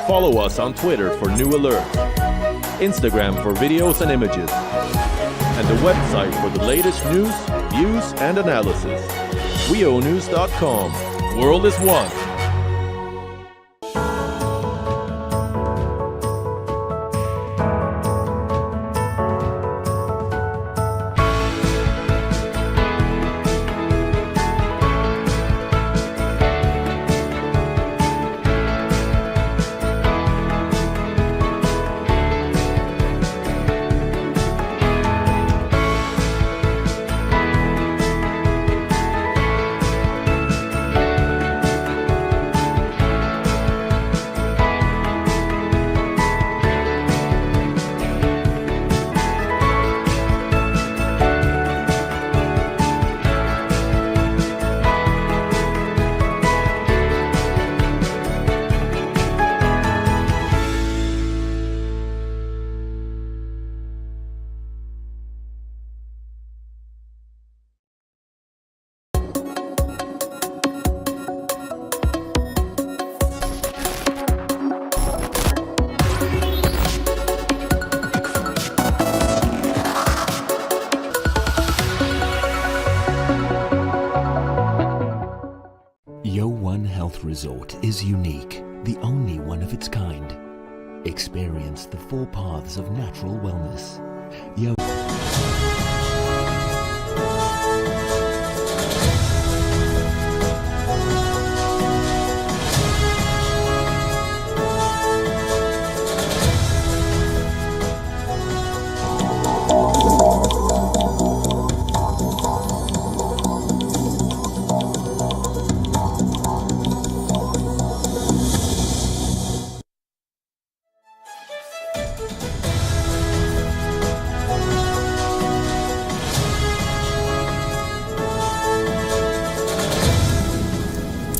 Follow us on Twitter for new alerts, Instagram for videos and images, and the website for the latest news, views, and analysis. WIONews.com. World is one. Resort is unique, the only one of its kind. Experience the 4 paths of natural wellness.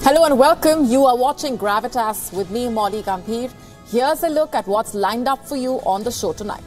Hello and welcome. You are watching Gravitas with me, Molly Gambhir. Here's a look at what's lined up for you on the show tonight.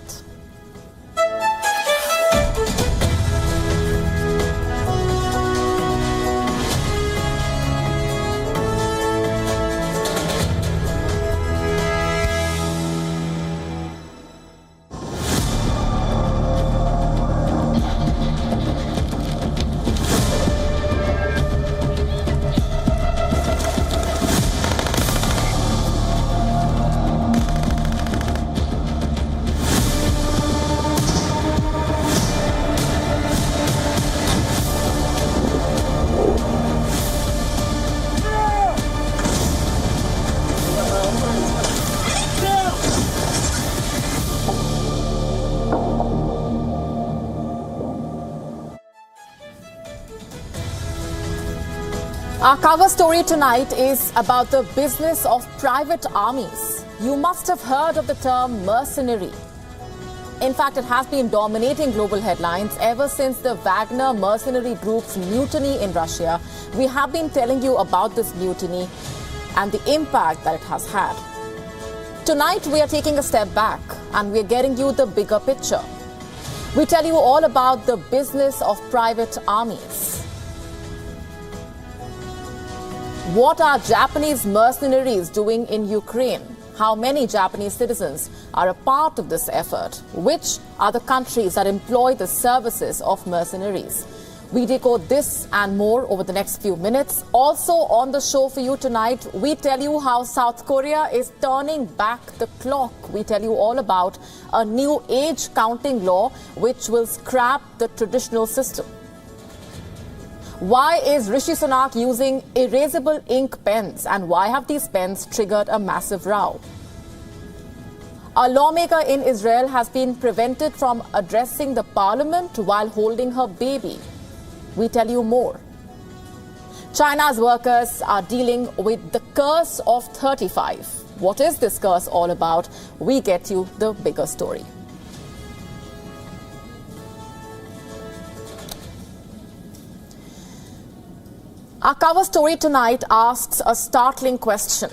Our cover story tonight is about the business of private armies. You must have heard of the term mercenary. In fact, it has been dominating global headlines ever since the Wagner mercenary group's mutiny in Russia. We have been telling you about this mutiny and the impact that it has had. Tonight, we are taking a step back and we are getting you the bigger picture. We tell you all about the business of private armies. What are Japanese mercenaries doing in Ukraine? How many Japanese citizens are a part of this effort? Which are the countries that employ the services of mercenaries? We decode this and more over the next few minutes. Also on the show for you tonight, we tell you how South Korea is turning back the clock. We tell you all about a new age counting law which will scrap the traditional system. Why is Rishi Sunak using erasable ink pens, and why have these pens triggered a massive row? A lawmaker in Israel has been prevented from addressing the parliament while holding her baby. We tell you more. China's workers are dealing with the curse of 35. What is this curse all about? We get you the bigger story. Our cover story tonight asks a startling question.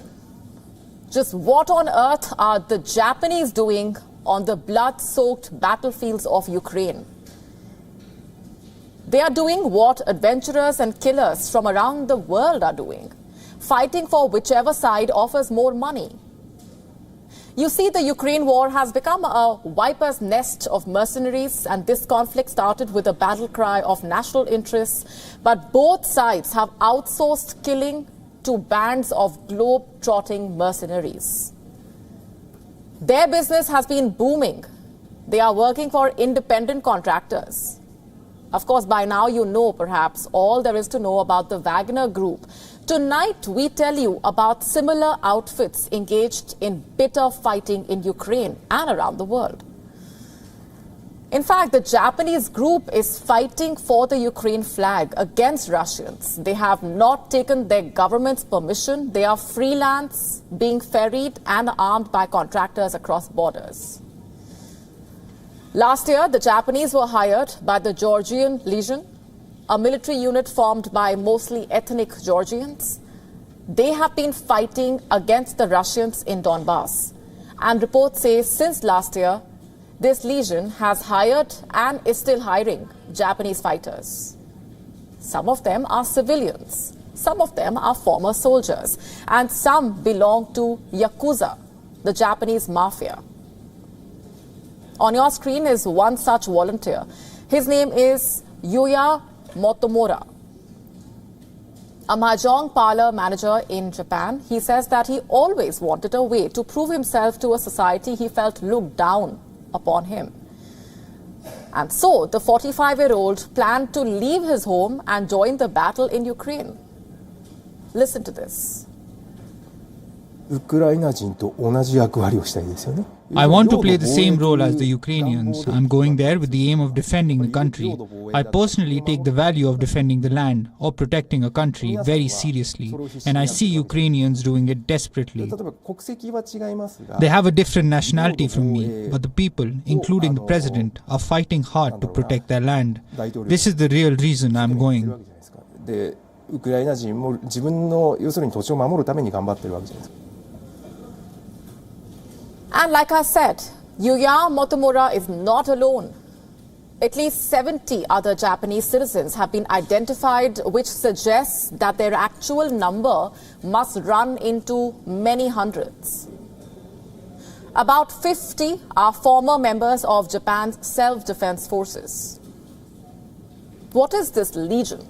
Just what on earth are the Japanese doing on the blood-soaked battlefields of Ukraine? They are doing what adventurers and killers from around the world are doing, fighting for whichever side offers more money. You see, the Ukraine war has become a viper's nest of mercenaries, and this conflict started with a battle cry of national interests. But both sides have outsourced killing to bands of globe-trotting mercenaries. Their business has been booming. They are working for independent contractors. Of course, by now you know perhaps all there is to know about the Wagner Group. Tonight, we tell you about similar outfits engaged in bitter fighting in Ukraine and around the world. In fact, the Japanese group is fighting for the Ukraine flag against Russians. They have not taken their government's permission. They are freelance, being ferried and armed by contractors across borders. Last year, the Japanese were hired by the Georgian Legion, a military unit formed by mostly ethnic Georgians. They have been fighting against the Russians in Donbass. And reports say since last year, this legion has hired and is still hiring Japanese fighters. Some of them are civilians. Some of them are former soldiers. And some belong to Yakuza, the Japanese mafia. On your screen is one such volunteer. His name is Yuya Motomura, a mahjong parlor manager in Japan. He says that he always wanted a way to prove himself to a society he felt looked down upon him. And so the 45-year-old planned to leave his home and join the battle in Ukraine. Listen to this. I want to play the same role as the Ukrainians. I'm going there with the aim of defending the country. I personally take the value of defending the land or protecting a country very seriously, and I see Ukrainians doing it desperately. They have a different nationality from me, but the people, including the president, are fighting hard to protect their land. This is the real reason I'm going. And like I said, Yuya Motomura is not alone. At least 70 other Japanese citizens have been identified, which suggests that their actual number must run into many hundreds. About 50 are former members of Japan's self-defense forces. What is this legion?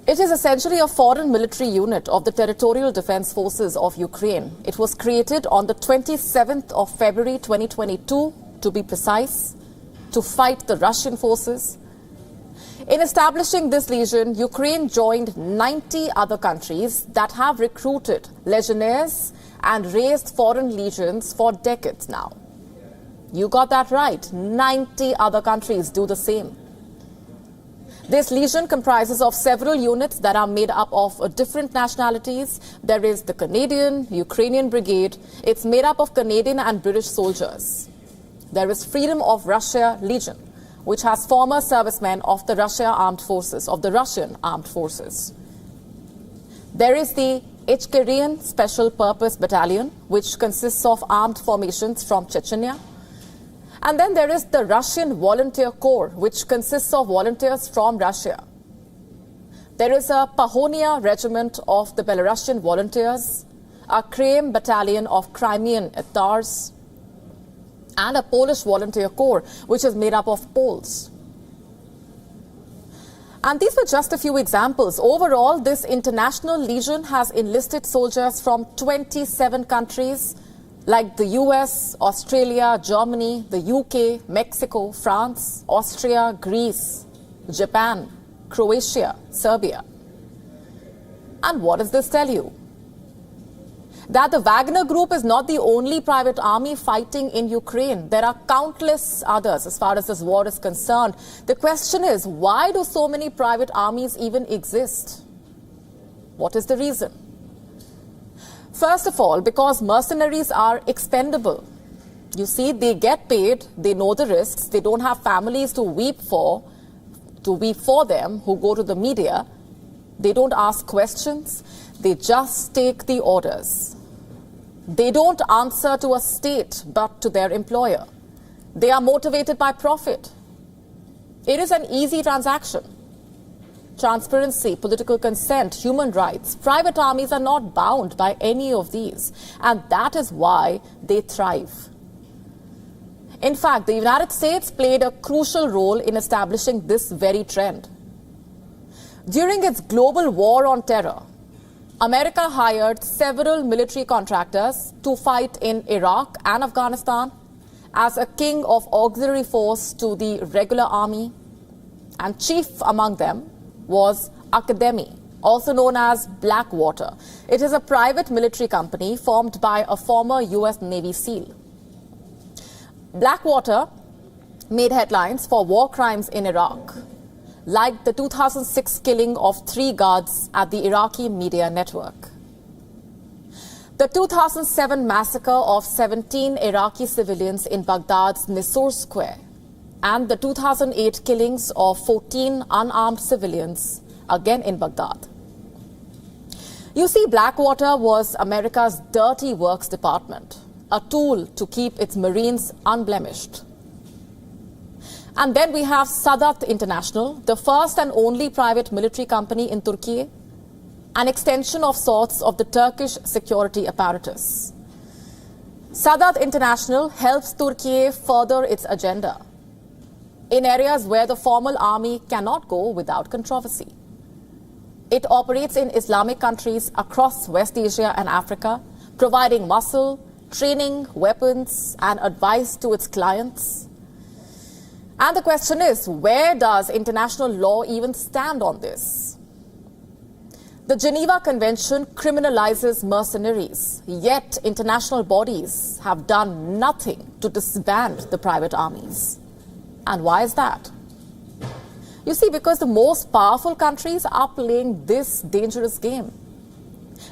It is essentially a foreign military unit of the Territorial Defense Forces of Ukraine. It was created on the 27th of February 2022, to be precise, to fight the Russian forces. In establishing this legion, Ukraine joined 90 other countries that have recruited legionnaires and raised foreign legions for decades now. You got that right. 90 other countries do the same. This legion comprises of several units that are made up of different nationalities. There is the Canadian, Ukrainian Brigade. It's made up of Canadian and British soldiers. There is Freedom of Russia Legion, which has former servicemen of the Russian armed forces. There is the Ichkerian Special Purpose Battalion, which consists of armed formations from Chechnya. And then there is the Russian Volunteer Corps, which consists of volunteers from Russia. There is a Pahonia Regiment of the Belarusian Volunteers, a Krym Battalion of Crimean Tatars, and a Polish Volunteer Corps, which is made up of Poles. And these were just a few examples. Overall, this international legion has enlisted soldiers from 27 countries, like the US, Australia, Germany, the UK, Mexico, France, Austria, Greece, Japan, Croatia, Serbia. And what does this tell you? That the Wagner Group is not the only private army fighting in Ukraine. There are countless others as far as this war is concerned. The question is, why do so many private armies even exist? What is the reason? First of all, because mercenaries are expendable. You see, they get paid, they know the risks, they don't have families to weep for them who go to the media. They don't ask questions, they just take the orders. They don't answer to a state but to their employer. They are motivated by profit. It is an easy transaction. transparency, political consent, human rights. Private armies are not bound by any of these, and that is why they thrive. In fact, the United States played a crucial role in establishing this very trend. During its global war on terror, America hired several military contractors to fight in Iraq and Afghanistan as a king of auxiliary force to the regular army, and chief among them was Academy, also known as Blackwater. It is a private military company formed by a former US Navy SEAL. Blackwater made headlines for war crimes in Iraq, like the 2006 killing of 3 guards at the Iraqi media network, the 2007 massacre of 17 Iraqi civilians in Baghdad's Nisour Square, and the 2008 killings of 14 unarmed civilians, again in Baghdad. You see, Blackwater was America's dirty works department, a tool to keep its Marines unblemished. And then we have Sadat International, the first and only private military company in Turkey, an extension of sorts of the Turkish security apparatus. Sadat International helps Turkey further its agenda in areas where the formal army cannot go without controversy. It operates in Islamic countries across West Asia and Africa, providing muscle, training, weapons, and advice to its clients. And the question is, where does international law even stand on this? The Geneva Convention criminalizes mercenaries, yet international bodies have done nothing to disband the private armies. And why is that? You see, because the most powerful countries are playing this dangerous game.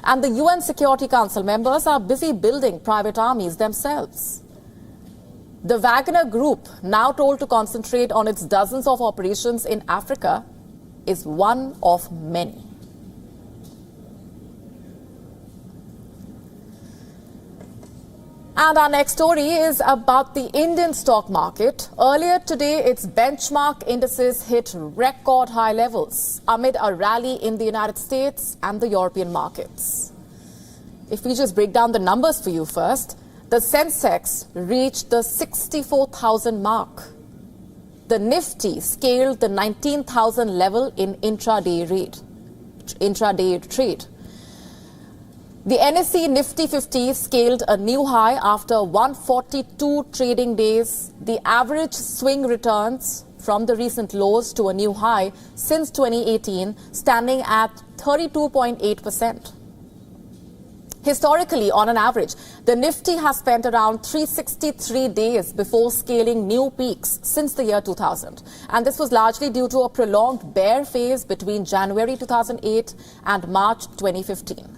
And the UN Security Council members are busy building private armies themselves. The Wagner Group, now told to concentrate on its dozens of operations in Africa, is one of many. And our next story is about the Indian stock market. Earlier today, its benchmark indices hit record high levels amid a rally in the United States and the European markets. If we just break down the numbers for you first, the Sensex reached the 64,000 mark. The Nifty scaled the 19,000 level in intraday trade. The NSE Nifty 50 scaled a new high after 142 trading days. The average swing returns from the recent lows to a new high since 2018, standing at 32.8%. Historically, on an average, the Nifty has spent around 363 days before scaling new peaks since the year 2000. And this was largely due to a prolonged bear phase between January 2008 and March 2015.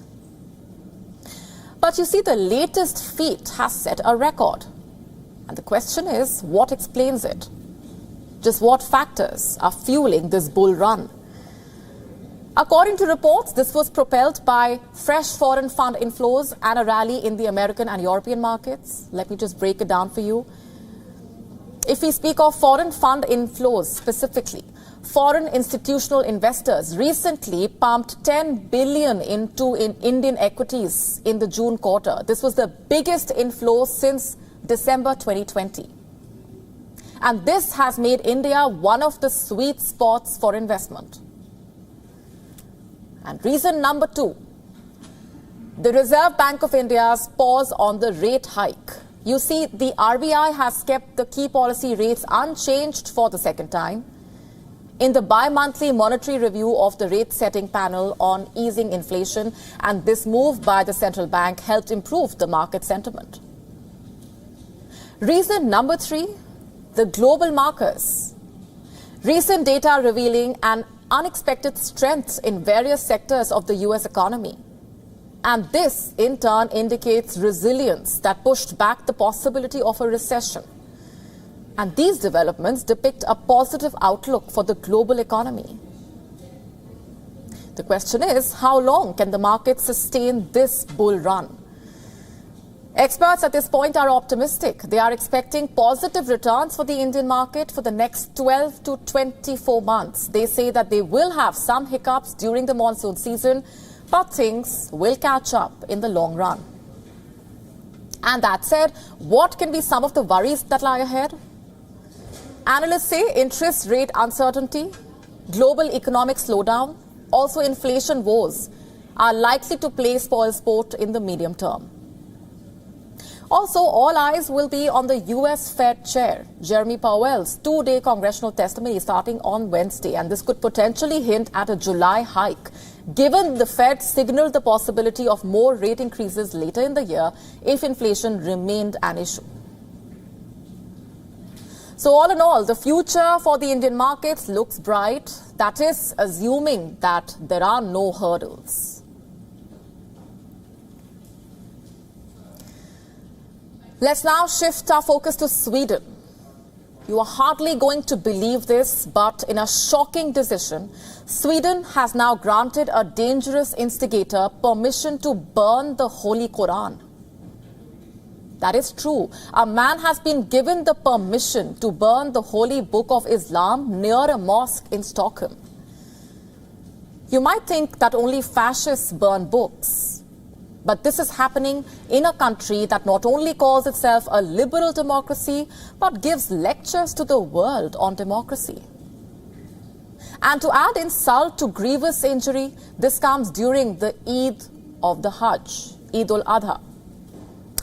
But you see, the latest feat has set a record. And the question is, what explains it? Just what factors are fueling this bull run? According to reports, this was propelled by fresh foreign fund inflows and a rally in the American and European markets. Let me just break it down for you. If we speak of foreign fund inflows specifically, foreign institutional investors recently pumped 10 billion into Indian equities in the June quarter. This was the biggest inflow since December 2020. And this has made India one of the sweet spots for investment. And reason number 2, the Reserve Bank of India's pause on the rate hike. You see, the RBI has kept the key policy rates unchanged for the second time in the bi-monthly monetary review of the rate-setting panel on easing inflation, and this move by the central bank helped improve the market sentiment. Reason number 3, the global markers. Recent data revealing an unexpected strength in various sectors of the US economy. And this, in turn, indicates resilience that pushed back the possibility of a recession. And these developments depict a positive outlook for the global economy. The question is, how long can the market sustain this bull run? Experts at this point are optimistic. They are expecting positive returns for the Indian market for the next 12 to 24 months. They say that they will have some hiccups during the monsoon season, but things will catch up in the long run. And that said, what can be some of the worries that lie ahead? Analysts say interest rate uncertainty, global economic slowdown, also inflation woes are likely to play spoilsport in the medium term. Also, all eyes will be on the US Fed chair, Jeremy Powell's two-day congressional testimony starting on Wednesday, and this could potentially hint at a July hike, given the Fed signaled the possibility of more rate increases later in the year if inflation remained an issue. So all in all, the future for the Indian markets looks bright. That is, assuming that there are no hurdles. Let's now shift our focus to Sweden. You are hardly going to believe this, but in a shocking decision, Sweden has now granted a dangerous instigator permission to burn the Holy Quran. That is true. A man has been given the permission to burn the holy book of Islam near a mosque in Stockholm. You might think that only fascists burn books. But this is happening in a country that not only calls itself a liberal democracy, but gives lectures to the world on democracy. And to add insult to grievous injury, this comes during the Eid of the Hajj, Eid al-Adha.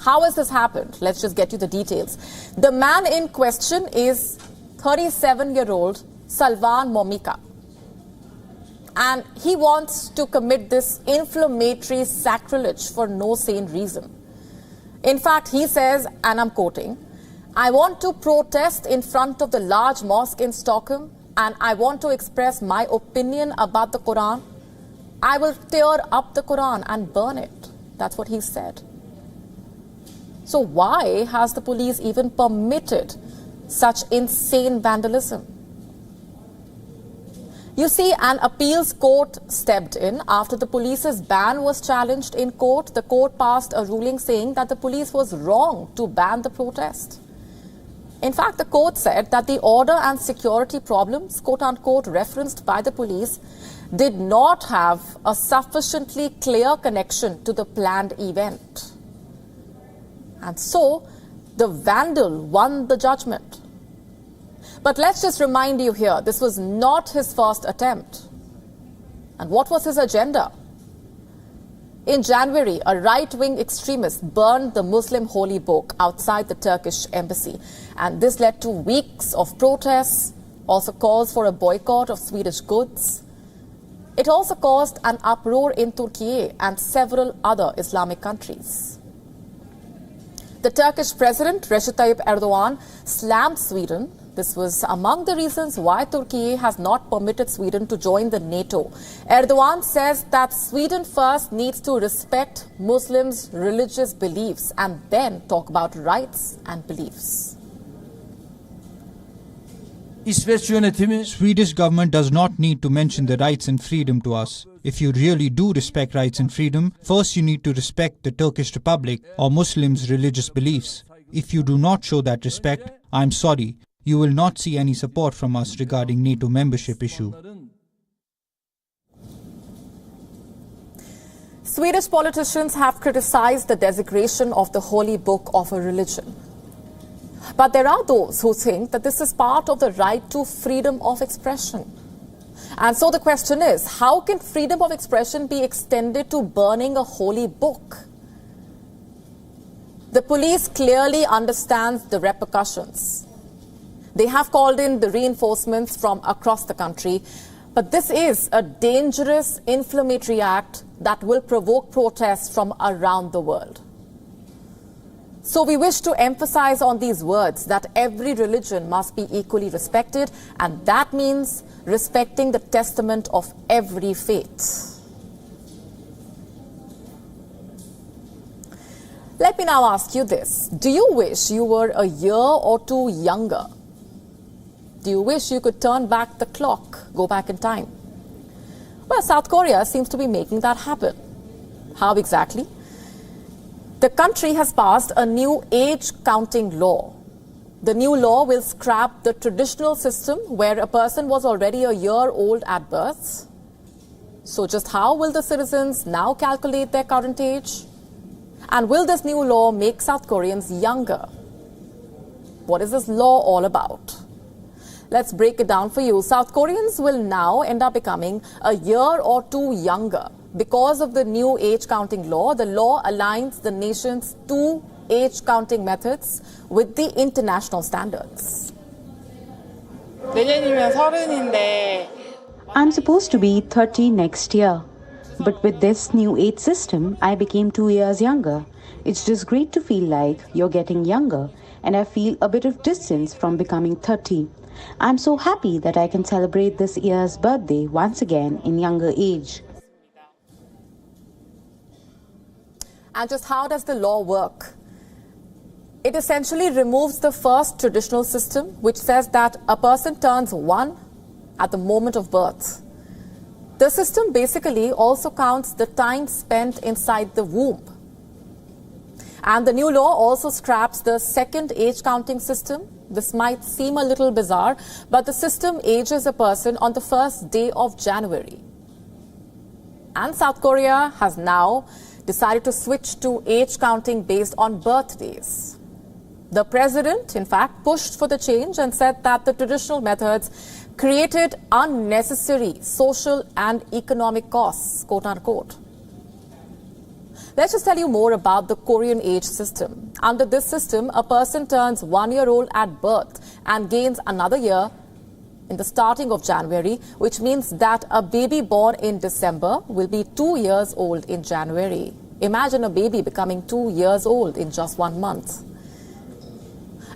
How has this happened? Let's just get you the details. The man in question is 37-year-old Salvan Momika. And he wants to commit this inflammatory sacrilege for no sane reason. In fact, he says, and I'm quoting, "I want to protest in front of the large mosque in Stockholm, and I want to express my opinion about the Quran. I will tear up the Quran and burn it." That's what he said. So why has the police even permitted such insane vandalism? You see, an appeals court stepped in after the police's ban was challenged in court. The court passed a ruling saying that the police was wrong to ban the protest. In fact, the court said that the order and security problems, quote-unquote, referenced by the police did not have a sufficiently clear connection to the planned event. And so, the vandal won the judgment. But let's just remind you here, this was not his first attempt. And what was his agenda? In January, a right-wing extremist burned the Muslim holy book outside the Turkish embassy. And this led to weeks of protests, also calls for a boycott of Swedish goods. It also caused an uproar in Turkey and several other Islamic countries. The Turkish President, Recep Tayyip Erdogan, slammed Sweden. This was among the reasons why Turkey has not permitted Sweden to join the NATO. Erdogan says that Sweden first needs to respect Muslims' religious beliefs and then talk about rights and beliefs. Swedish government does not need to mention the rights and freedom to us. If you really do respect rights and freedom, first you need to respect the Turkish Republic or Muslims' religious beliefs. If you do not show that respect, I'm sorry, you will not see any support from us regarding NATO membership issue. Swedish politicians have criticized the desecration of the holy book of a religion. But there are those who think that this is part of the right to freedom of expression. And so the question is, how can freedom of expression be extended to burning a holy book? The police clearly understands the repercussions. They have called in the reinforcements from across the country. But this is a dangerous, inflammatory act that will provoke protests from around the world. So we wish to emphasize on these words that every religion must be equally respected, and that means respecting the testament of every faith. Let me now ask you this. Do you wish you were a year or two younger? Do you wish you could turn back the clock, go back in time? Well, South Korea seems to be making that happen. How exactly? The country has passed a new age counting law. The new law will scrap the traditional system where a person was already a year old at birth. So just how will the citizens now calculate their current age? And will this new law make South Koreans younger? What is this law all about? Let's break it down for you. South Koreans will now end up becoming a year or two younger. Because of the new age counting law, the law aligns the nation's two age counting methods with the international standards. 내년이면 30인데 I'm supposed to be 30 next year. But with this new age system, I became 2 years younger. It's just great to feel like you're getting younger, and I feel a bit of distance from becoming 30. I'm so happy that I can celebrate this year's birthday once again in younger age. And just how does the law work? It essentially removes the first traditional system, which says that a person turns 1 at the moment of birth. The system basically also counts the time spent inside the womb. And the new law also scraps the second age counting system. This might seem a little bizarre, but the system ages a person on the first day of January. And South Korea has now decided to switch to age counting based on birthdays. The president, in fact, pushed for the change and said that the traditional methods created unnecessary social and economic costs, quote unquote. Let's just tell you more about the Korean age system. Under this system, a person turns 1 year old at birth and gains another year in the starting of January, which means that a baby born in December will be 2 years old in January. Imagine a baby becoming 2 years old in just 1 month.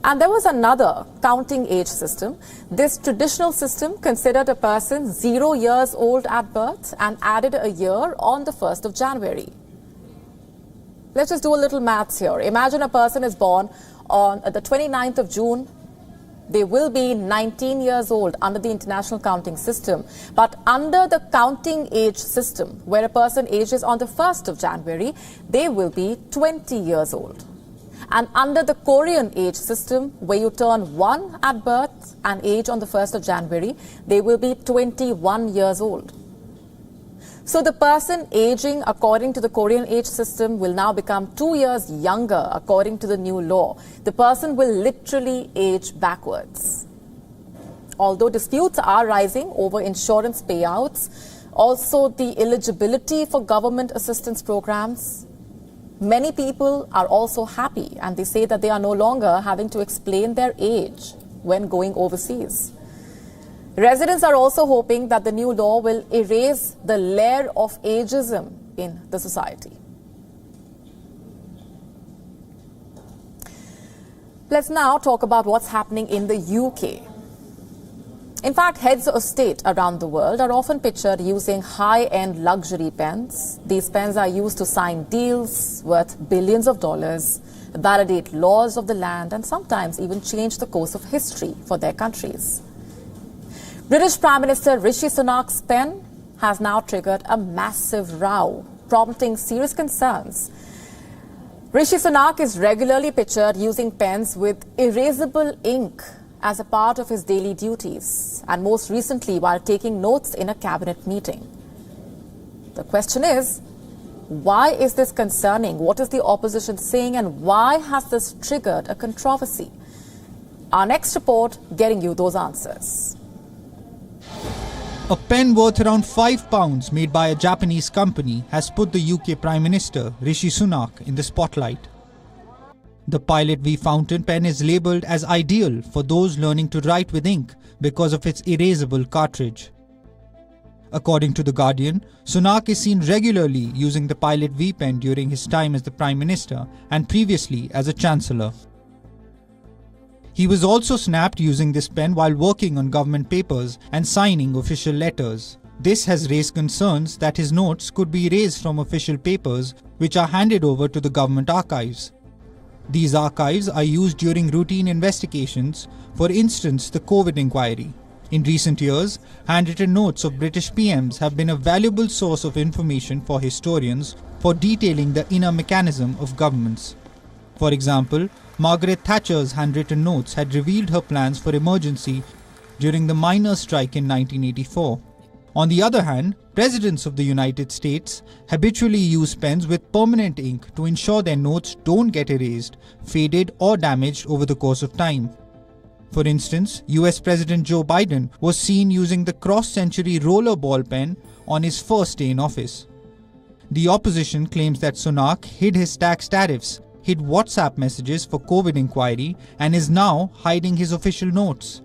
And there was another counting age system. This traditional system considered a person 0 years old at birth and added a year on the 1st of January. Let's just do a little maths here. Imagine a person is born on the 29th of June. They will be 19 years old under the international counting system. But under the counting age system, where a person ages on the 1st of January, they will be 20 years old. And under the Korean age system, where you turn 1 at birth and age on the 1st of January, they will be 21 years old. So the person aging according to the Korean age system will now become 2 years younger according to the new law. The person will literally age backwards. Although disputes are rising over insurance payouts, also the eligibility for government assistance programs, many people are also happy and they say that they are no longer having to explain their age when going overseas. Residents are also hoping that the new law will erase the layer of ageism in the society. Let's now talk about what's happening in the UK. In fact, heads of state around the world are often pictured using high-end luxury pens. These pens are used to sign deals worth billions of dollars, validate laws of the land, and sometimes even change the course of history for their countries. British Prime Minister Rishi Sunak's pen has now triggered a massive row, prompting serious concerns. Rishi Sunak is regularly pictured using pens with erasable ink as a part of his daily duties, and most recently while taking notes in a cabinet meeting. The question is, why is this concerning? What is the opposition saying, and why has this triggered a controversy? Our next report getting you those answers. A pen worth around £5 made by a Japanese company has put the UK Prime Minister Rishi Sunak in the spotlight. The Pilot V fountain pen is labelled as ideal for those learning to write with ink because of its erasable cartridge. According to The Guardian, Sunak is seen regularly using the Pilot V pen during his time as the Prime Minister and previously as a Chancellor. He was also snapped using this pen while working on government papers and signing official letters. This has raised concerns that his notes could be erased from official papers which are handed over to the government archives. These archives are used during routine investigations, for instance the COVID inquiry. In recent years, handwritten notes of British PMs have been a valuable source of information for historians for detailing the inner mechanism of governments. For example, Margaret Thatcher's handwritten notes had revealed her plans for emergency during the miners' strike in 1984. On the other hand, presidents of the United States habitually use pens with permanent ink to ensure their notes don't get erased, faded or damaged over the course of time. For instance, US President Joe Biden was seen using the cross-century roller ball pen on his first day in office. The opposition claims that Sunak hid his tax tariffs, hid WhatsApp messages for COVID inquiry, and is now hiding his official notes.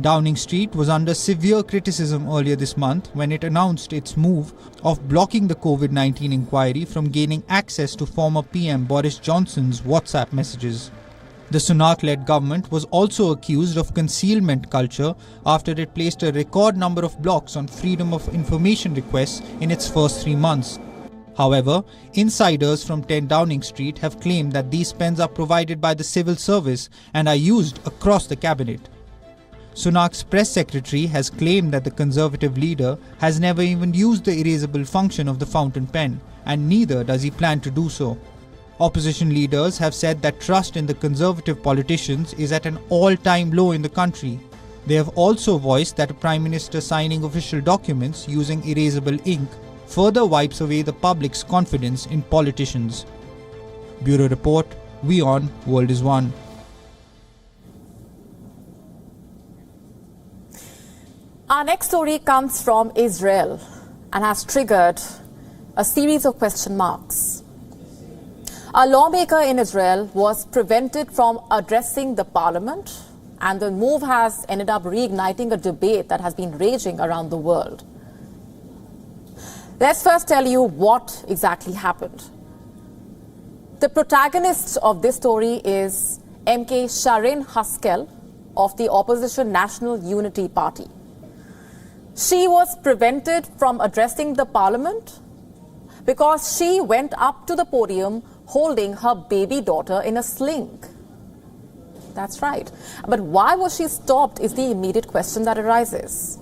Downing Street was under severe criticism earlier this month when it announced its move of blocking the COVID-19 inquiry from gaining access to former PM Boris Johnson's WhatsApp messages. The Sunak-led government was also accused of concealment culture after it placed a record number of blocks on freedom of information requests in its first 3 months. However, insiders from 10 Downing Street have claimed that these pens are provided by the civil service and are used across the cabinet. Sunak's press secretary has claimed that the Conservative leader has never even used the erasable function of the fountain pen, and neither does he plan to do so. Opposition leaders have said that trust in the Conservative politicians is at an all-time low in the country. They have also voiced that a Prime Minister signing official documents using erasable ink further wipes away the public's confidence in politicians. Bureau Report, WION World is One. Our next story comes from Israel and has triggered a series of question marks. A lawmaker in Israel was prevented from addressing the parliament, and the move has ended up reigniting a debate that has been raging around the world. Let's first tell you what exactly happened. The protagonist of this story is MK Sharren Haskel of the opposition National Unity Party. She was prevented from addressing the parliament because she went up to the podium holding her baby daughter in a sling. That's right. But why was she stopped is the immediate question that arises.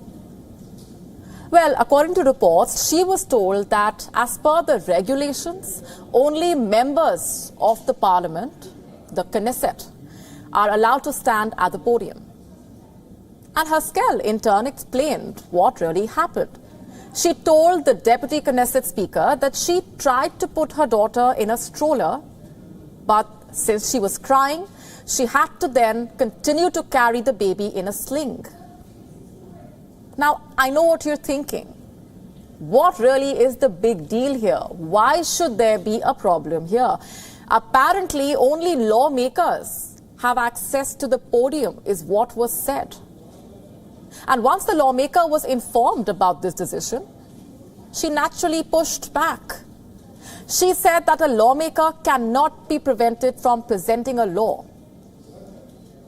Well, according to reports, she was told that as per the regulations, only members of the parliament, the Knesset, are allowed to stand at the podium. And Haskel in turn explained what really happened. She told the deputy Knesset speaker that she tried to put her daughter in a stroller, but since she was crying, she had to then continue to carry the baby in a sling. Now, I know what you're thinking. What really is the big deal here? Why should there be a problem here? Apparently, only lawmakers have access to the podium, is what was said. And once the lawmaker was informed about this decision, she naturally pushed back. She said that a lawmaker cannot be prevented from presenting a law.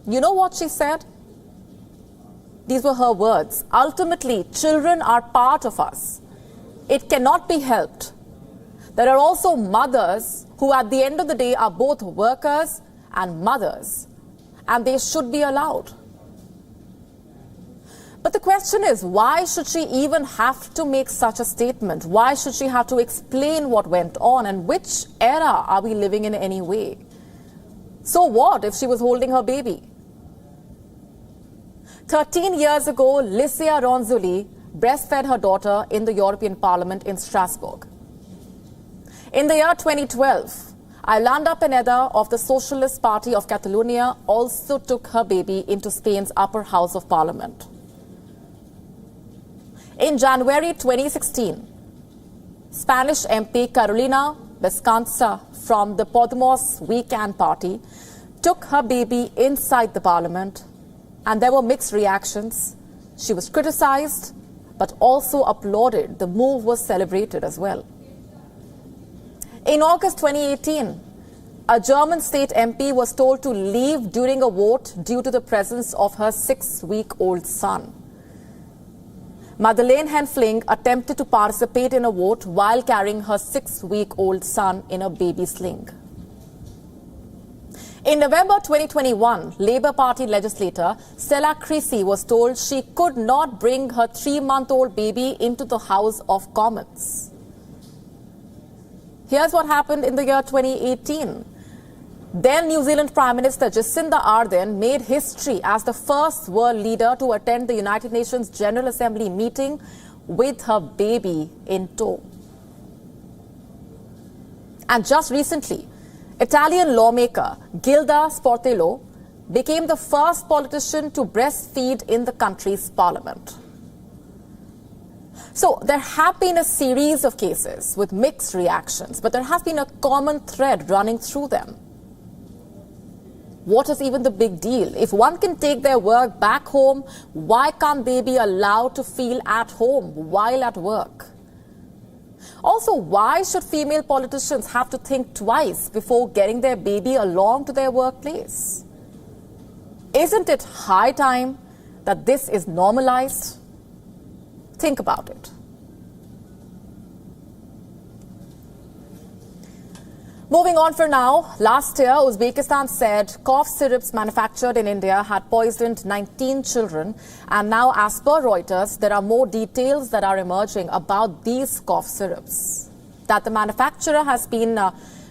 You know what she said? These were her words. Ultimately, children are part of us. It cannot be helped. There are also mothers who at the end of the day are both workers and mothers, and they should be allowed. But the question is, why should she even have to make such a statement? Why should she have to explain what went on, and which era are we living in anyway? So what if she was holding her baby? 13 years ago, Licia Ronzulli breastfed her daughter in the European Parliament in Strasbourg. In the year 2012, Yolanda Pineda of the Socialist Party of Catalonia also took her baby into Spain's upper house of Parliament. In January 2016, Spanish MP Carolina Vescanza from the Podemos We Can party took her baby inside the parliament, and there were mixed reactions. She was criticized, but also applauded. The move was celebrated as well. In August 2018, a German state MP was told to leave during a vote due to the presence of her 6-week-old son. Madeleine Henfling attempted to participate in a vote while carrying her 6-week-old son in a baby sling. In November 2021, Labour Party legislator Stella Creasy was told she could not bring her 3-month-old baby into the House of Commons. Here's what happened in the year 2018. Then New Zealand Prime Minister Jacinda Ardern made history as the first world leader to attend the United Nations General Assembly meeting with her baby in tow. And just recently, Italian lawmaker Gilda Sportello became the first politician to breastfeed in the country's parliament. So there have been a series of cases with mixed reactions, but there has been a common thread running through them. What is even the big deal? If one can take their work back home, why can't they be allowed to feel at home while at work? Also, why should female politicians have to think twice before getting their baby along to their workplace? Isn't it high time that this is normalized? Think about it. Moving on for now, last year, Uzbekistan said cough syrups manufactured in India had poisoned 19 children. And now, as per Reuters, there are more details that are emerging about these cough syrups. That the manufacturer has been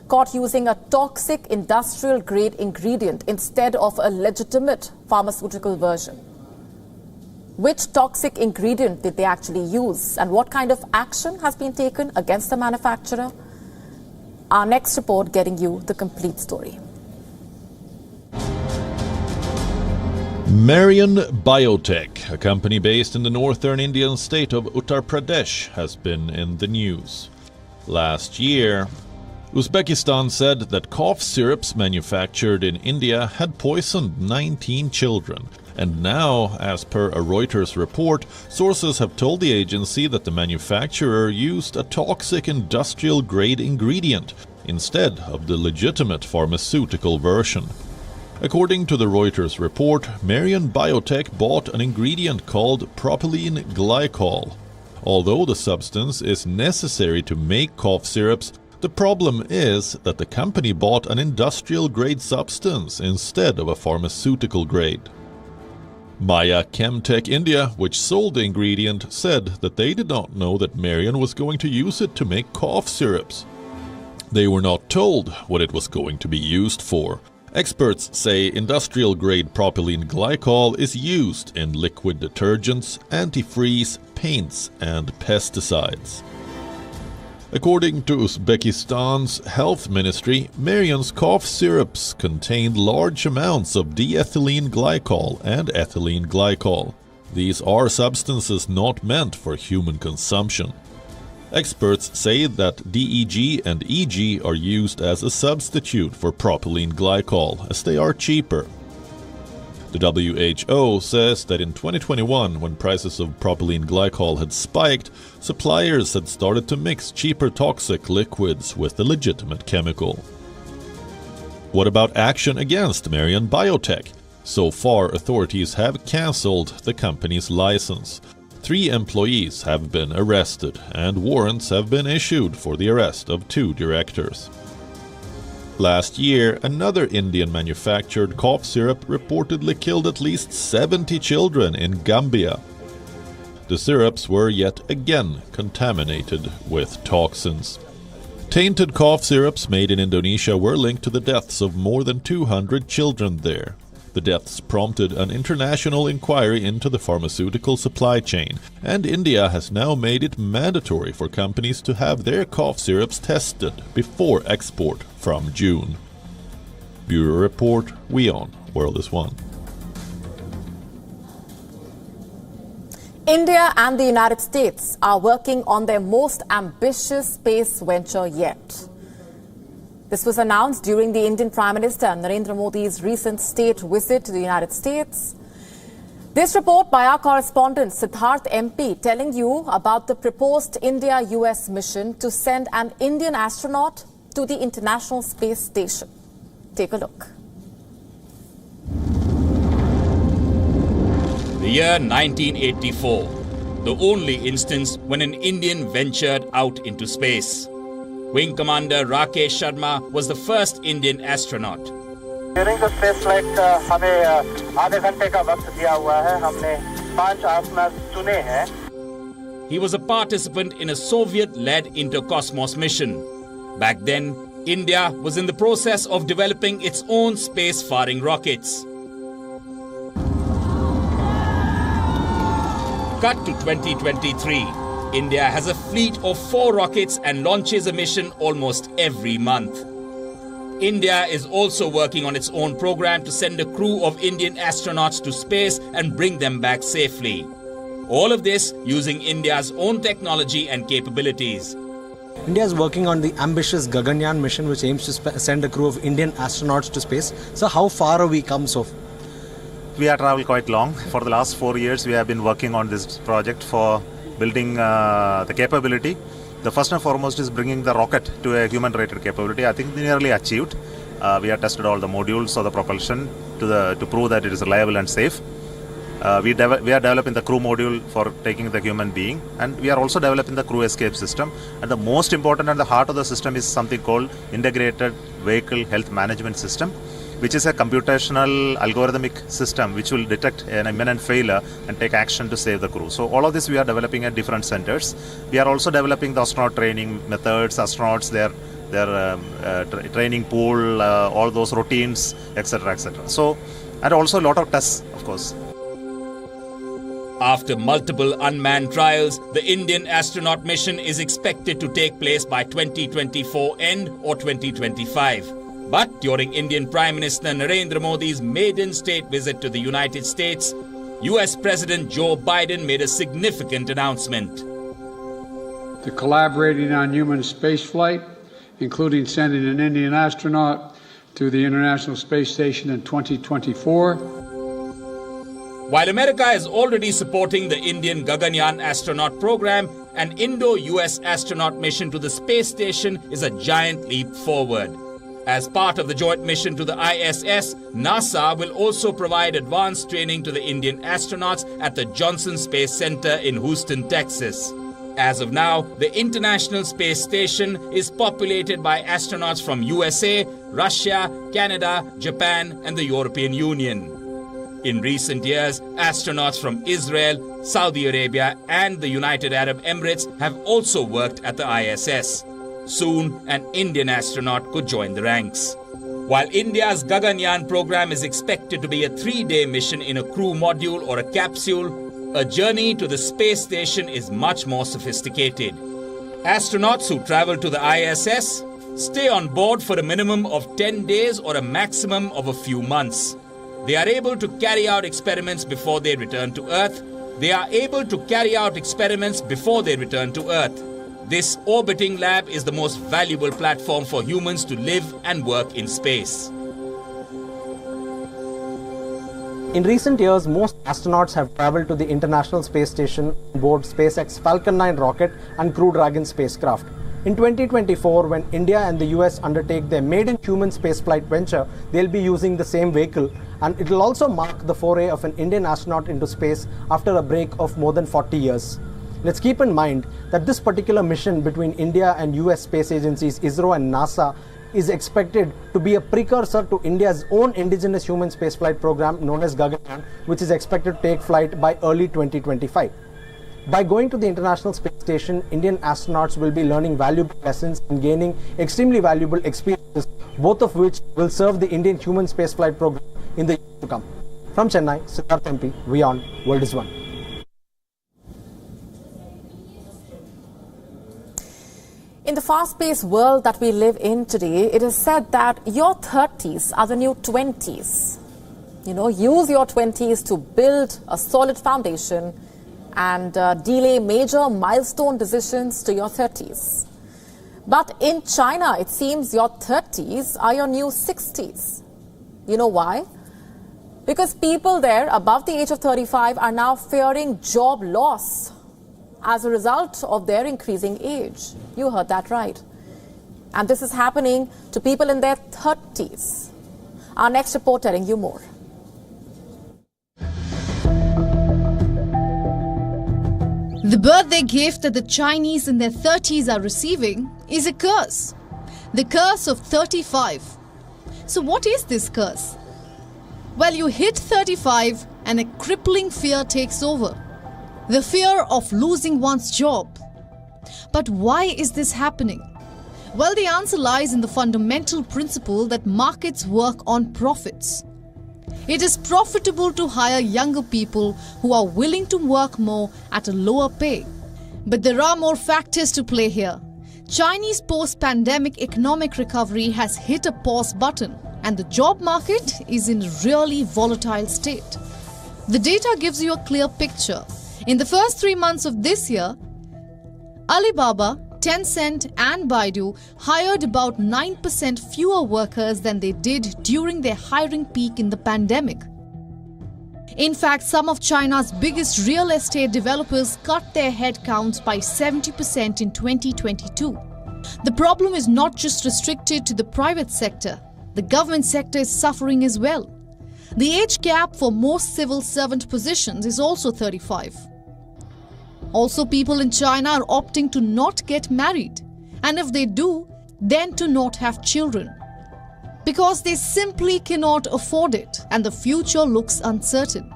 caught using a toxic industrial-grade ingredient instead of a legitimate pharmaceutical version. Which toxic ingredient did they actually use? And what kind of action has been taken against the manufacturer? Our next report getting you the complete story. Marion Biotech, a company based in the northern Indian state of Uttar Pradesh, has been in the news. Last year, Uzbekistan said that cough syrups manufactured in India had poisoned 19 children. And now, as per a Reuters report, sources have told the agency that the manufacturer used a toxic industrial-grade ingredient instead of the legitimate pharmaceutical version. According to the Reuters report, Marion Biotech bought an ingredient called propylene glycol. Although the substance is necessary to make cough syrups, the problem is that the company bought an industrial-grade substance instead of a pharmaceutical grade. Maya Chemtech India, which sold the ingredient, said that they did not know that Marion was going to use it to make cough syrups. They were not told what it was going to be used for. Experts say industrial-grade propylene glycol is used in liquid detergents, antifreeze, paints, and pesticides. According to Uzbekistan's health ministry, Marion's cough syrups contained large amounts of diethylene glycol and ethylene glycol. These are substances not meant for human consumption. Experts say that DEG and EG are used as a substitute for propylene glycol, as they are cheaper. The WHO says that in 2021, when prices of propylene glycol had spiked, suppliers had started to mix cheaper toxic liquids with the legitimate chemical. What about action against Marion Biotech? So far, authorities have cancelled the company's license. 3 employees have been arrested, and warrants have been issued for the arrest of 2 directors. Last year, another Indian-manufactured cough syrup reportedly killed at least 70 children in Gambia. The syrups were yet again contaminated with toxins. Tainted cough syrups made in Indonesia were linked to the deaths of more than 200 children there. The deaths prompted an international inquiry into the pharmaceutical supply chain, and India has now made it mandatory for companies to have their cough syrups tested before export from June. Bureau Report, WION, World is One. India and the United States are working on their most ambitious space venture yet. This was announced during the Indian Prime Minister Narendra Modi's recent state visit to the United States. This report by our correspondent Siddharth MP telling you about the proposed India-US mission to send an Indian astronaut to the International Space Station. Take a look. The year 1984, the only instance when an Indian ventured out into space. Wing Commander Rakesh Sharma was the first Indian astronaut. During the space flight, हमें आधे घंटे का वक्त दिया हुआ है. हमने 5 astronauts चुने हैं. He was a participant in a Soviet-led intercosmos mission. Back then, India was in the process of developing its own space-faring rockets. Cut to 2023. India has a fleet of 4 rockets and launches a mission almost every month. India is also working on its own program to send a crew of Indian astronauts to space and bring them back safely. All of this using India's own technology and capabilities. India is working on the ambitious Gaganyaan mission, which aims to send a crew of Indian astronauts to space. So how far have we come so far? We have traveled quite long. For the last 4 years, we have been working on this project for building the capability. The first and foremost is bringing the rocket to a human-rated capability. I think nearly achieved. We have tested all the modules of the propulsion to prove that it is reliable and safe. We are developing the crew module for taking the human being, and we are also developing the crew escape system. And the most important and the heart of the system is something called Integrated Vehicle Health Management System, which is a computational algorithmic system which will detect an imminent failure and take action to save the crew. So all of this we are developing at different centers. We are also developing the astronaut training methods, astronauts, their training pool, all those routines, etc., etc. So, and also a lot of tests, of course. After multiple unmanned trials, the Indian astronaut mission is expected to take place by 2024 end or 2025. But during Indian Prime Minister Narendra Modi's maiden state visit to the United States, US President Joe Biden made a significant announcement. To collaborating on human spaceflight, including sending an Indian astronaut to the International Space Station in 2024. While America is already supporting the Indian Gaganyaan astronaut program, an Indo-US astronaut mission to the space station is a giant leap forward. As part of the joint mission to the ISS, NASA will also provide advanced training to the Indian astronauts at the Johnson Space Center in Houston, Texas. As of now, the International Space Station is populated by astronauts from USA, Russia, Canada, Japan, and the European Union. In recent years, astronauts from Israel, Saudi Arabia, and the United Arab Emirates have also worked at the ISS. Soon, an Indian astronaut could join the ranks. While India's Gaganyaan program is expected to be a 3-day mission in a crew module or a capsule, a journey to the space station is much more sophisticated. Astronauts who travel to the ISS stay on board for a minimum of 10 days or a maximum of a few months. They are able to carry out experiments before they return to Earth. This orbiting lab is the most valuable platform for humans to live and work in space. In recent years, most astronauts have traveled to the International Space Station on board SpaceX Falcon 9 rocket and Crew Dragon spacecraft. In 2024, when India and the US undertake their maiden human spaceflight venture, they'll be using the same vehicle, and it will also mark the foray of an Indian astronaut into space after a break of more than 40 years. Let's keep in mind that this particular mission between India and US space agencies ISRO and NASA is expected to be a precursor to India's own indigenous human spaceflight program known as Gaganyaan, which is expected to take flight by early 2025. By going to the International Space Station, Indian astronauts will be learning valuable lessons and gaining extremely valuable experiences, both of which will serve the Indian human spaceflight program in the years to come. From Chennai, Siddharth MP, WION World is One. In the fast-paced world that we live in today, it is said that your 30s are the new 20s. Use your 20s to build a solid foundation and delay major milestone decisions to your 30s. But in China, it seems your 30s are your new 60s. You know why? Because people there above the age of 35 are now fearing job loss as a result of their increasing age. You heard that right. And this is happening to people in their 30s. Our next report telling you more. The birthday gift that the Chinese in their 30s are receiving is a curse. The curse of 35. So what is this curse? Well, you hit 35 and a crippling fear takes over. The fear of losing one's job. But why is this happening? Well, the answer lies in the fundamental principle that markets work on profits. It is profitable to hire younger people who are willing to work more at a lower pay. But there are more factors to play here. Chinese post-pandemic economic recovery has hit a pause button, and the job market is in a really volatile state. The data gives you a clear picture. In the first 3 months of this year, Alibaba, Tencent and Baidu hired about 9% fewer workers than they did during their hiring peak in the pandemic. In fact, some of China's biggest real estate developers cut their headcounts by 70% in 2022. The problem is not just restricted to the private sector. The government sector is suffering as well. The age gap for most civil servant positions is also 35. Also, people in China are opting to not get married, and if they do, then to not have children, because they simply cannot afford it and the future looks uncertain.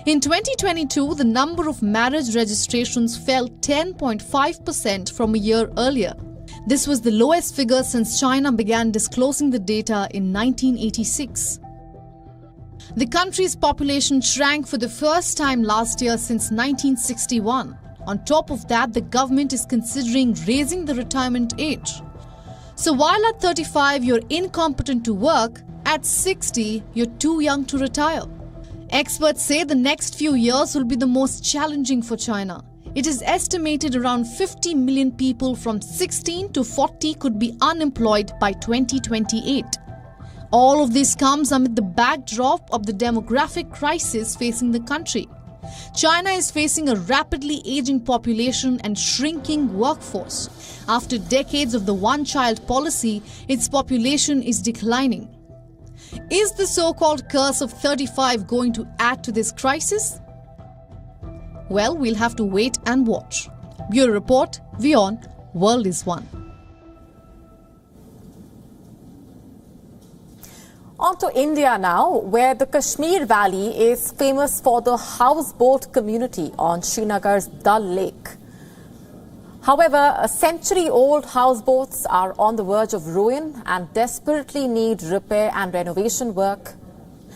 In 2022, the number of marriage registrations fell 10.5% from a year earlier. This was the lowest figure since China began disclosing the data in 1986. The country's population shrank for the first time last year since 1961. On top of that, the government is considering raising the retirement age. So while at 35 you're incompetent to work, at 60 you're too young to retire. Experts say the next few years will be the most challenging for China. It is estimated around 50 million people from 16 to 40 could be unemployed by 2028. All of this comes amid the backdrop of the demographic crisis facing the country. China is facing a rapidly aging population and shrinking workforce. After decades of the one-child policy, its population is declining. Is the so-called curse of 35 going to add to this crisis? Well, we'll have to wait and watch. Bureau Report, WION, World is One. On to India now, where the Kashmir Valley is famous for the houseboat community on Srinagar's Dal Lake. However, century-old houseboats are on the verge of ruin and desperately need repair and renovation work.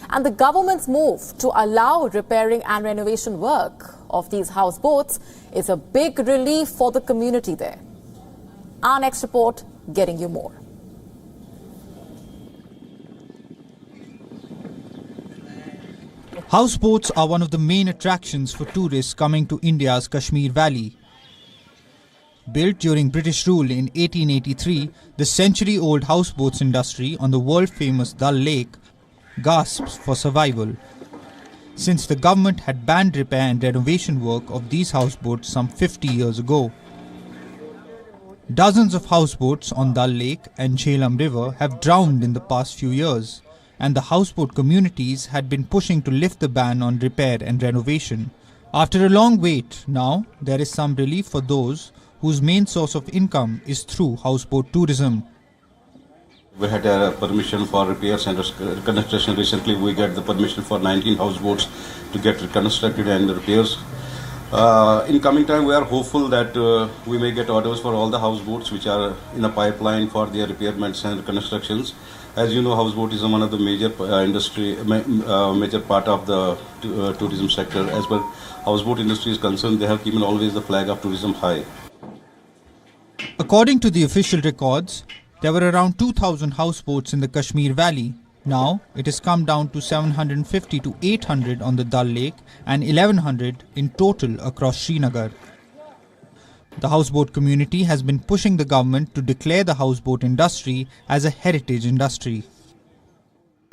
And the government's move to allow repairing and renovation work of these houseboats is a big relief for the community there. Our next report getting you more. Houseboats are one of the main attractions for tourists coming to India's Kashmir Valley. Built during British rule in 1883, the century-old houseboats industry on the world-famous Dal Lake gasps for survival. Since the government had banned repair and renovation work of these houseboats some 50 years ago. Dozens of houseboats on Dal Lake and Jhelum River have drowned in the past few years, and the houseboat communities had been pushing to lift the ban on repair and renovation. After a long wait, now there is some relief for those whose main source of income is through houseboat tourism. We had a permission for repairs and reconstruction. Recently we got the permission for 19 houseboats to get reconstructed and repairs. In coming time we are hopeful that we may get orders for all the houseboats which are in a pipeline for their repairments and reconstructions. As you know, houseboat is one of the major major part of the tourism sector. As per houseboat industry is concerned, they have kept always the flag of tourism high. According to the official records, there were around 2,000 houseboats in the Kashmir Valley. Now, it has come down to 750 to 800 on the Dal Lake and 1,100 in total across Srinagar. The houseboat community has been pushing the government to declare the houseboat industry as a heritage industry.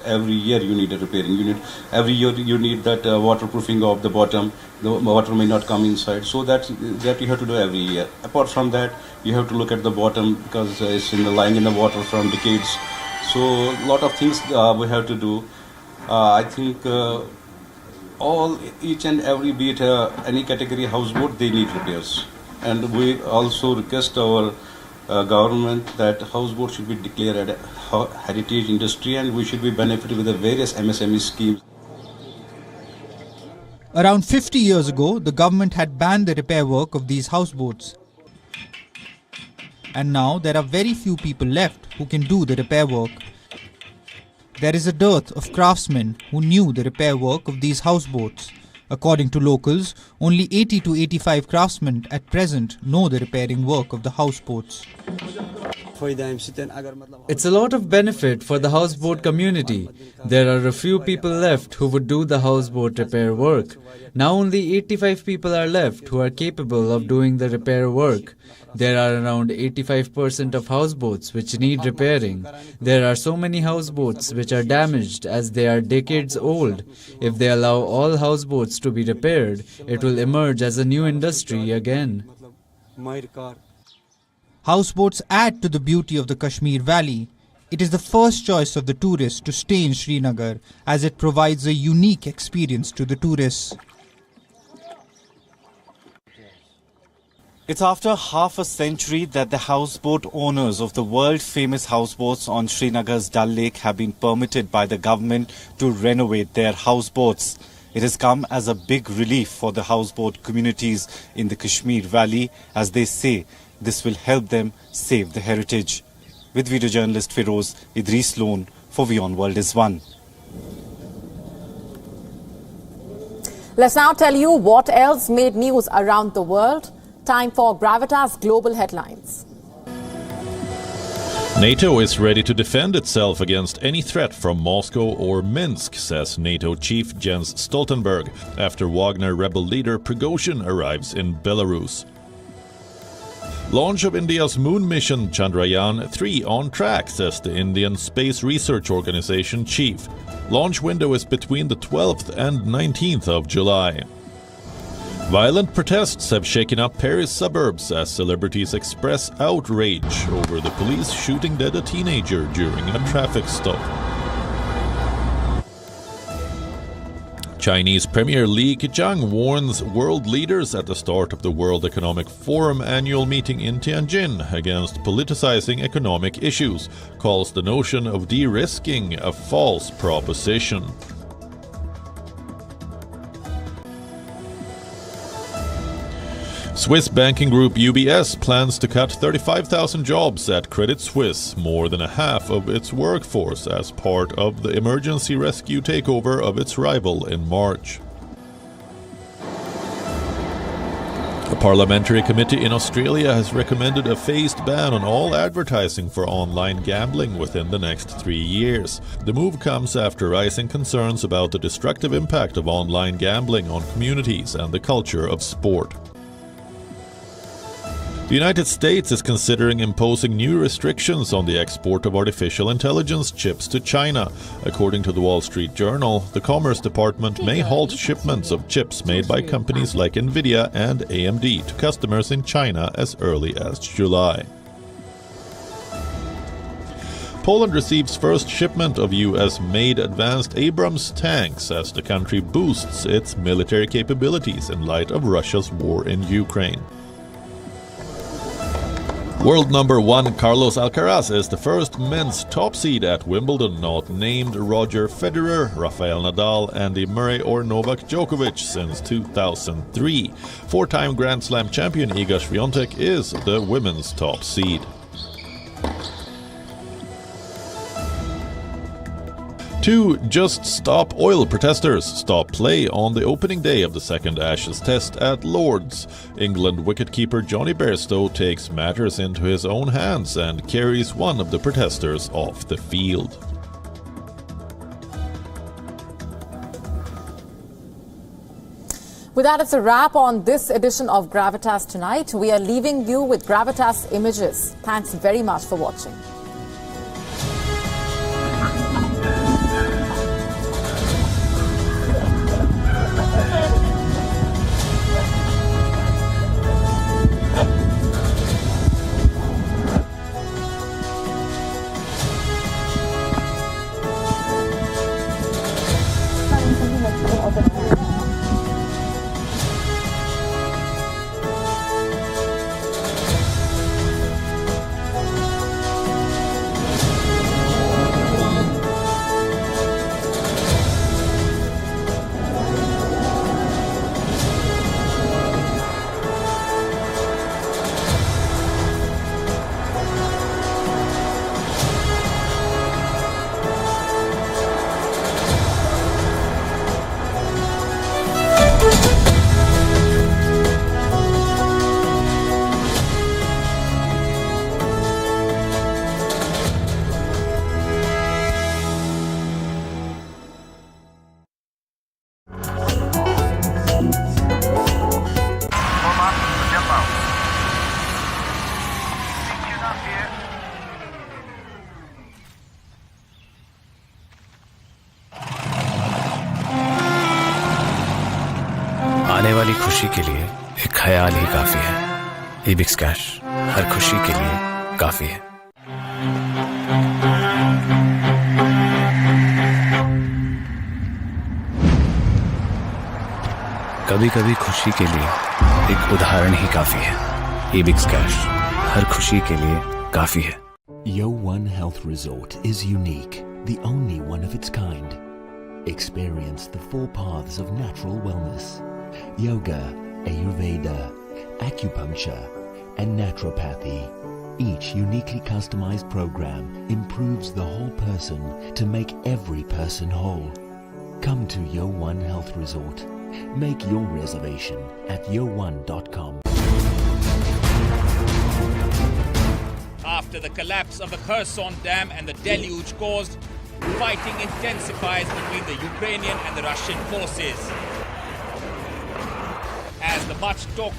Every year you need a repairing. Every year you need that waterproofing of the bottom. The water may not come inside. So that you have to do every year. Apart from that, you have to look at the bottom because it's lying in the water from decades. So a lot of things we have to do. I think each and every, be it any category houseboat, they need repairs. And we also request our government that houseboat should be declared a heritage industry and we should be benefited with the various MSME schemes. Around 50 years ago, the government had banned the repair work of these houseboats. and now there are very few people left who can do the repair work. There is a dearth of craftsmen who knew the repair work of these houseboats. According to locals, only 80 to 85 craftsmen at present know the repairing work of the houseboats. It's a lot of benefit for the houseboat community. There are a few people left who would do the houseboat repair work. Now only 85 people are left who are capable of doing the repair work. There are around 85% of houseboats which need repairing. There are so many houseboats which are damaged as they are decades old. If they allow all houseboats to be repaired, it will emerge as a new industry again. Houseboats add to the beauty of the Kashmir Valley. It is the first choice of the tourists to stay in Srinagar as it provides a unique experience to the tourists. It's after half a century that the houseboat owners of the world-famous houseboats on Srinagar's Dal Lake have been permitted by the government to renovate their houseboats. It has come as a big relief for the houseboat communities in the Kashmir Valley, as they say this will help them save the heritage. With video journalist Feroz Idris Loan for WION World is One. Let's now tell you what else made news around the world. Time for Gravitas Global Headlines. NATO is ready to defend itself against any threat from Moscow or Minsk, says NATO chief Jens Stoltenberg, after Wagner rebel leader Prigozhin arrives in Belarus. Launch of India's moon mission Chandrayaan-3 on track, says the Indian Space Research Organization chief. Launch window is between the 12th and 19th of July. Violent protests have shaken up Paris suburbs as celebrities express outrage over the police shooting dead a teenager during a traffic stop. Chinese Premier Li Keqiang warns world leaders at the start of the World Economic Forum annual meeting in Tianjin against politicizing economic issues, calls the notion of de-risking a false proposition. Swiss banking group UBS plans to cut 35,000 jobs at Credit Suisse, more than a half of its workforce, as part of the emergency rescue takeover of its rival in March. A parliamentary committee in Australia has recommended a phased ban on all advertising for online gambling within the next 3 years. The move comes after rising concerns about the destructive impact of online gambling on communities and the culture of sport. The United States is considering imposing new restrictions on the export of artificial intelligence chips to China. According to the Wall Street Journal, the Commerce Department may halt shipments of chips made by companies like Nvidia and AMD to customers in China as early as July. Poland receives first shipment of US-made advanced Abrams tanks as the country boosts its military capabilities in light of Russia's war in Ukraine. World number 1 Carlos Alcaraz is the first men's top seed at Wimbledon not named Roger Federer, Rafael Nadal, Andy Murray or Novak Djokovic since 2003. Four-time Grand Slam champion Iga Swiatek is the women's top seed. Two Just Stop Oil protesters stop play on the opening day of the second Ashes Test at Lord's. England wicketkeeper Johnny Bairstow takes matters into his own hands and carries one of the protesters off the field. With that, it's a wrap on this edition of Gravitas Tonight. We are leaving you with Gravitas images. Thanks very much for watching. वाली खुशी के लिए एक ख्याल ही काफी है। ईबिक्स cash हर खुशी के लिए काफी है। कभी कभी खुशी के लिए एक उदाहरण ही काफी है। ईबिक्स कैश हर खुशी के लिए काफी है। WION Health Resort is unique, the only one of its kind. Experience the 4 paths of natural wellness: yoga, Ayurveda, acupuncture, and naturopathy. Each uniquely customized program improves the whole person to make every person whole. Come to WION Health Resort. Make your reservation at yowan.com. After the collapse of the Kherson Dam and the deluge caused, fighting intensifies between the Ukrainian and the Russian forces. As the much talked